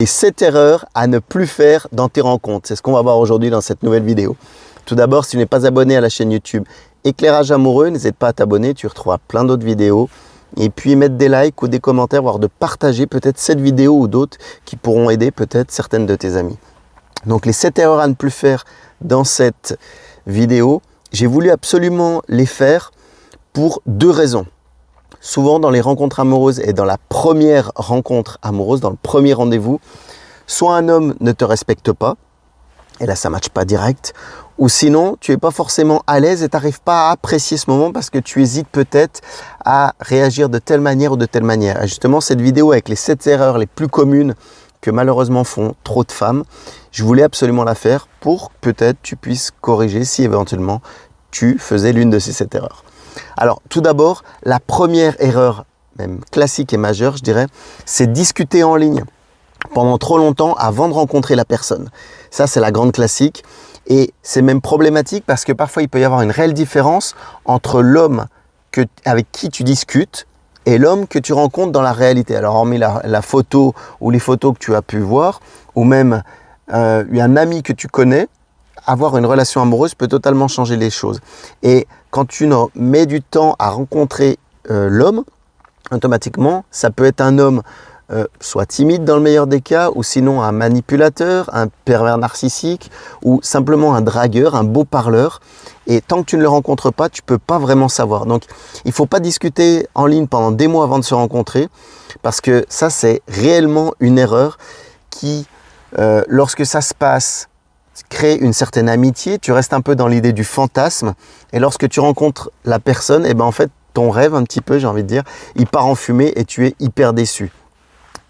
Et 7 erreurs à ne plus faire dans tes rencontres. C'est ce qu'on va voir aujourd'hui dans cette nouvelle vidéo. Tout d'abord, si tu n'es pas abonné à la chaîne YouTube Éclairage Amoureux, n'hésite pas à t'abonner, tu retrouveras plein d'autres vidéos. Et puis mettre des likes ou des commentaires, voire de partager peut-être cette vidéo ou d'autres qui pourront aider peut-être certaines de tes amies. Donc les 7 erreurs à ne plus faire dans cette vidéo, j'ai voulu absolument les faire pour 2 raisons. Souvent dans les rencontres amoureuses et dans la première rencontre amoureuse, dans le premier rendez-vous, soit un homme ne te respecte pas, et là ça ne matche pas direct, ou sinon tu n'es pas forcément à l'aise et tu n'arrives pas à apprécier ce moment parce que tu hésites peut-être à réagir de telle manière ou de telle manière. Et justement cette vidéo avec les 7 erreurs les plus communes que malheureusement font trop de femmes, je voulais absolument la faire pour que peut-être tu puisses corriger si éventuellement tu faisais l'une de ces 7 erreurs. Alors tout d'abord, la première erreur, même classique et majeure je dirais, c'est discuter en ligne pendant trop longtemps avant de rencontrer la personne. Ça c'est la grande classique et c'est même problématique parce que parfois il peut y avoir une réelle différence entre l'homme avec qui tu discutes et l'homme que tu rencontres dans la réalité. Alors hormis la photo ou les photos que tu as pu voir ou même un ami que tu connais, avoir une relation amoureuse peut totalement changer les choses. Et quand tu mets du temps à rencontrer l'homme, automatiquement, ça peut être un homme soit timide dans le meilleur des cas, ou sinon un manipulateur, un pervers narcissique, ou simplement un dragueur, un beau parleur. Et tant que tu ne le rencontres pas, tu ne peux pas vraiment savoir. Donc, il ne faut pas discuter en ligne pendant des mois avant de se rencontrer, parce que ça, c'est réellement une erreur qui, lorsque ça se passe, crée une certaine amitié, tu restes un peu dans l'idée du fantasme et lorsque tu rencontres la personne, et ben en fait ton rêve un petit peu, j'ai envie de dire, il part en fumée et tu es hyper déçu.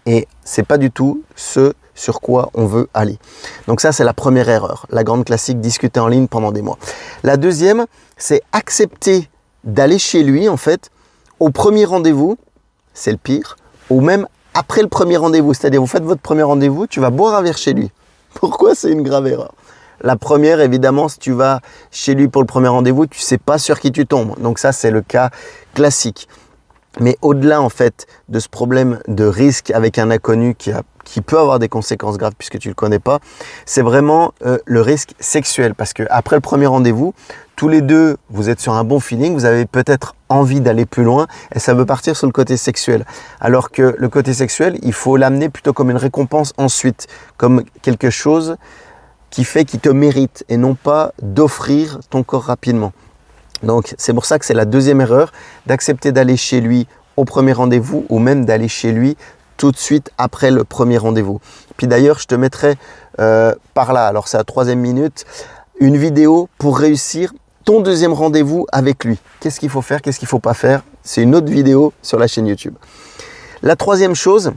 Et c'est pas du tout ce sur quoi on veut aller. Donc ça c'est la première erreur, la grande classique, discuter en ligne pendant des mois. La deuxième, c'est accepter d'aller chez lui en fait au premier rendez-vous, c'est le pire, ou même après le premier rendez-vous, c'est-à-dire vous faites votre premier rendez-vous, tu vas boire un verre chez lui. Pourquoi c'est une grave erreur? La première, évidemment, si tu vas chez lui pour le premier rendez-vous, tu ne sais pas sur qui tu tombes. Donc ça, c'est le cas classique. Mais au-delà, en fait, de ce problème de risque avec un inconnu qui peut avoir des conséquences graves puisque tu ne le connais pas, c'est vraiment le risque sexuel. Parce qu'après le premier rendez-vous, tous les deux, vous êtes sur un bon feeling, vous avez peut-être envie d'aller plus loin et ça veut partir sur le côté sexuel. Alors que le côté sexuel, il faut l'amener plutôt comme une récompense ensuite, comme quelque chose qui fait qu'il te mérite et non pas d'offrir ton corps rapidement. Donc c'est pour ça que c'est la deuxième erreur, d'accepter d'aller chez lui au premier rendez-vous ou même d'aller chez lui tout de suite après le premier rendez-vous. Puis d'ailleurs, je te mettrai par là, alors c'est à la 3e minute, une vidéo pour réussir ton deuxième rendez-vous avec lui. Qu'est-ce qu'il faut faire, qu'est-ce qu'il ne faut pas faire? C'est une autre vidéo sur la chaîne YouTube. La troisième chose,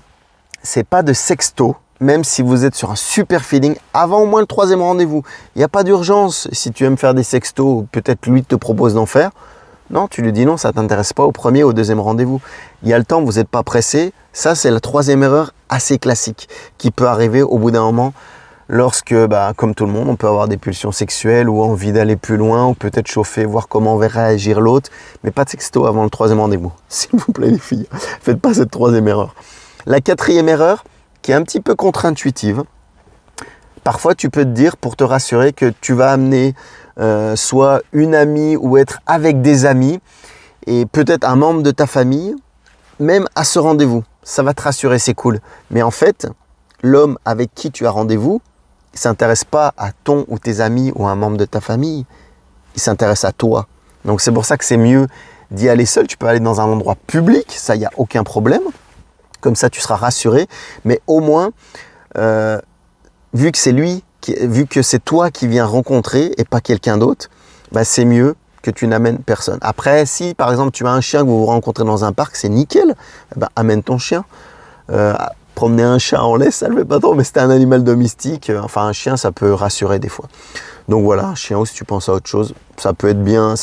c'est pas de sexto. Même si vous êtes sur un super feeling, avant au moins le 3e rendez-vous. Il n'y a pas d'urgence si tu aimes faire des sextos ou peut-être lui te propose d'en faire. Non, tu lui dis non, ça ne t'intéresse pas au premier ou au 2e rendez-vous. Il y a le temps, vous n'êtes pas pressé. Ça, c'est la 3e erreur assez classique qui peut arriver au bout d'un moment lorsque, comme tout le monde, on peut avoir des pulsions sexuelles ou envie d'aller plus loin ou peut-être chauffer, voir comment va réagir l'autre. Mais pas de sexto avant le 3e rendez-vous. S'il vous plaît les filles, faites pas cette 3e erreur. La 4e erreur, qui est un petit peu contre-intuitive. Parfois, tu peux te dire, pour te rassurer, que tu vas amener soit une amie ou être avec des amis et peut-être un membre de ta famille, même à ce rendez-vous. Ça va te rassurer, c'est cool. Mais en fait, l'homme avec qui tu as rendez-vous, il ne s'intéresse pas à ton ou tes amis ou à un membre de ta famille. Il s'intéresse à toi. Donc, c'est pour ça que c'est mieux d'y aller seul. Tu peux aller dans un endroit public, ça, il n'y a aucun problème. Comme ça, tu seras rassuré. Mais au moins, vu que c'est toi qui viens rencontrer et pas quelqu'un d'autre, c'est mieux que tu n'amènes personne. Après, si par exemple tu as un chien que vous vous rencontrez dans un parc, c'est nickel. Amène ton chien. Promener un chat en laisse, ça ne le fait pas trop, mais c'était un animal domestique. Enfin, un chien, ça peut rassurer des fois. Donc voilà, un chien, ou si tu penses à autre chose, ça peut être bien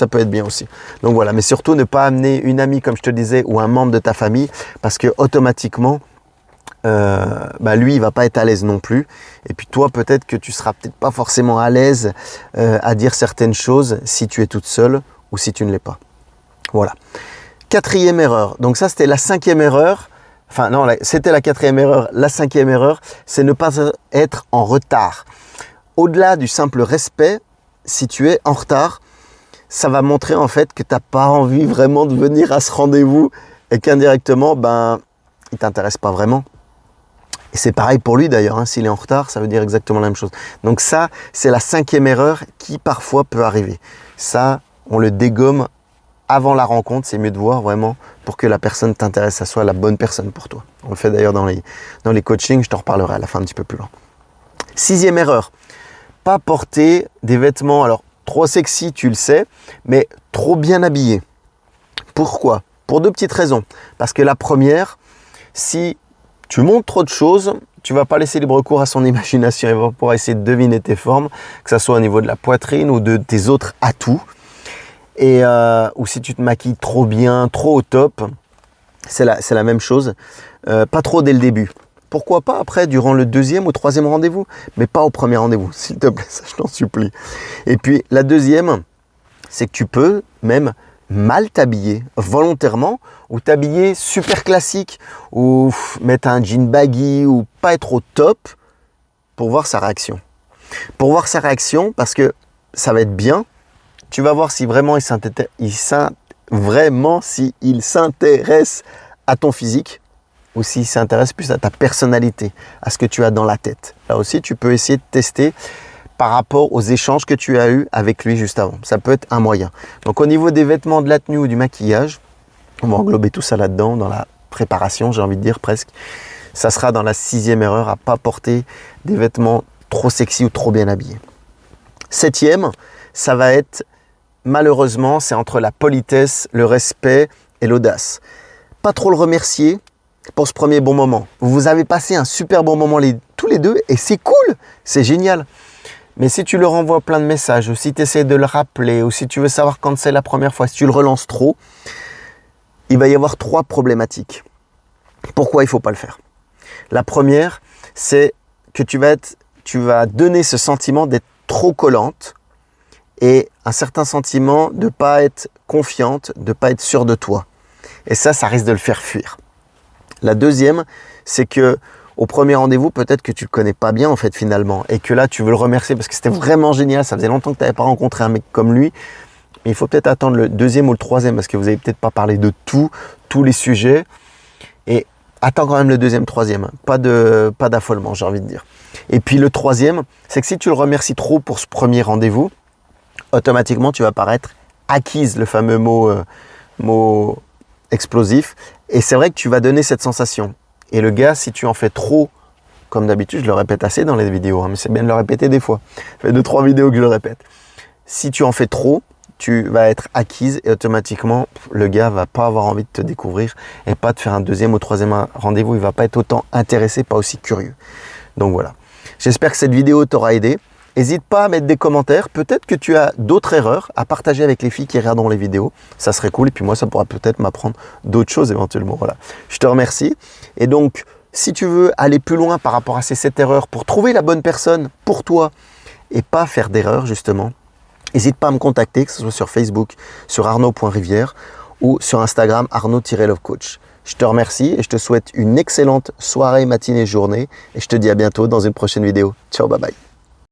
aussi. Donc voilà, mais surtout ne pas amener une amie, comme je te disais, ou un membre de ta famille, parce que automatiquement, lui, il va pas être à l'aise non plus. Et puis toi, peut-être que tu seras peut-être pas forcément à l'aise à dire certaines choses si tu es toute seule ou si tu ne l'es pas. Voilà. 4e erreur. Donc ça, c'était la 5e erreur. Enfin non, c'était la 4e erreur. La 5e erreur, c'est ne pas être en retard. Au-delà du simple respect, si tu es en retard, ça va montrer en fait que tu n'as pas envie vraiment de venir à ce rendez-vous et qu'indirectement, il ne t'intéresse pas vraiment. Et c'est pareil pour lui d'ailleurs, hein. S'il est en retard, ça veut dire exactement la même chose. Donc ça, c'est la 5e erreur qui parfois peut arriver. Ça, on le dégomme avant la rencontre, c'est mieux de voir vraiment pour que la personne t'intéresse, ça soit la bonne personne pour toi. On le fait d'ailleurs dans les coachings, je t'en reparlerai à la fin un petit peu plus loin. 6e erreur, pas porter des vêtements, alors trop sexy, tu le sais, mais trop bien habillé. Pourquoi? Pour 2 petites raisons. Parce que la première, si tu montres trop de choses, tu vas pas laisser libre cours à son imagination. Il va pouvoir essayer de deviner tes formes, que ce soit au niveau de la poitrine ou de tes autres atouts. Et ou si tu te maquilles trop bien, trop au top, c'est la même chose. Pas trop dès le début. Pourquoi pas après, durant le 2e ou 3e rendez-vous, mais pas au premier rendez-vous, s'il te plaît, ça je t'en supplie. Et puis la 2e, c'est que tu peux même mal t'habiller volontairement ou t'habiller super classique ou mettre un jean baggy ou pas être au top pour voir sa réaction. Pour voir sa réaction, parce que ça va être bien, tu vas voir si vraiment il s'intéresse à ton physique ou s'il s'intéresse plus à ta personnalité, à ce que tu as dans la tête. Là aussi, tu peux essayer de tester par rapport aux échanges que tu as eus avec lui juste avant. Ça peut être un moyen. Donc au niveau des vêtements, de la tenue ou du maquillage, on va englober tout ça là-dedans, dans la préparation, j'ai envie de dire presque. Ça sera dans la 6e erreur, à ne pas porter des vêtements trop sexy ou trop bien habillés. 7e, ça va être, malheureusement, c'est entre la politesse, le respect et l'audace. Pas trop le remercier pour ce premier bon moment. Vous avez passé un super bon moment tous les deux et c'est cool, c'est génial. Mais si tu leur envoies plein de messages, ou si tu essaies de le rappeler, ou si tu veux savoir quand c'est la première fois, si tu le relances trop, il va y avoir 3 problématiques. Pourquoi il ne faut pas le faire? La première, c'est que tu vas donner ce sentiment d'être trop collante et un certain sentiment de ne pas être confiante, de ne pas être sûre de toi. Et ça risque de le faire fuir. La deuxième, c'est que au premier rendez-vous, peut-être que tu ne le connais pas bien en fait finalement et que là tu veux le remercier parce que c'était vraiment génial, ça faisait longtemps que tu n'avais pas rencontré un mec comme lui. Mais il faut peut-être attendre le 2e ou le 3e parce que vous n'avez peut-être pas parlé de tous les sujets. Et attends quand même le 2e, 3e, pas d'affolement j'ai envie de dire. Et puis le 3e, c'est que si tu le remercies trop pour ce premier rendez-vous, automatiquement tu vas paraître acquise, le fameux mot explosif. Et c'est vrai que tu vas donner cette sensation. Et le gars, si tu en fais trop, comme d'habitude, je le répète assez dans les vidéos, mais c'est bien de le répéter des fois. Ça fait 2-3 vidéos que je le répète. Si tu en fais trop, tu vas être acquise et automatiquement, le gars va pas avoir envie de te découvrir et pas de faire un 2e ou 3e rendez-vous. Il va pas être autant intéressé, pas aussi curieux. Donc voilà. J'espère que cette vidéo t'aura aidé. N'hésite pas à mettre des commentaires. Peut-être que tu as d'autres erreurs à partager avec les filles qui regarderont les vidéos. Ça serait cool. Et puis moi, ça pourra peut-être m'apprendre d'autres choses éventuellement. Voilà. Je te remercie. Et donc, si tu veux aller plus loin par rapport à ces 7 erreurs pour trouver la bonne personne pour toi et pas faire d'erreurs justement, n'hésite pas à me contacter, que ce soit sur Facebook, sur arnaud.rivière ou sur Instagram arnaud-lovecoach. Je te remercie et je te souhaite une excellente soirée, matinée, journée. Et je te dis à bientôt dans une prochaine vidéo. Ciao, bye bye.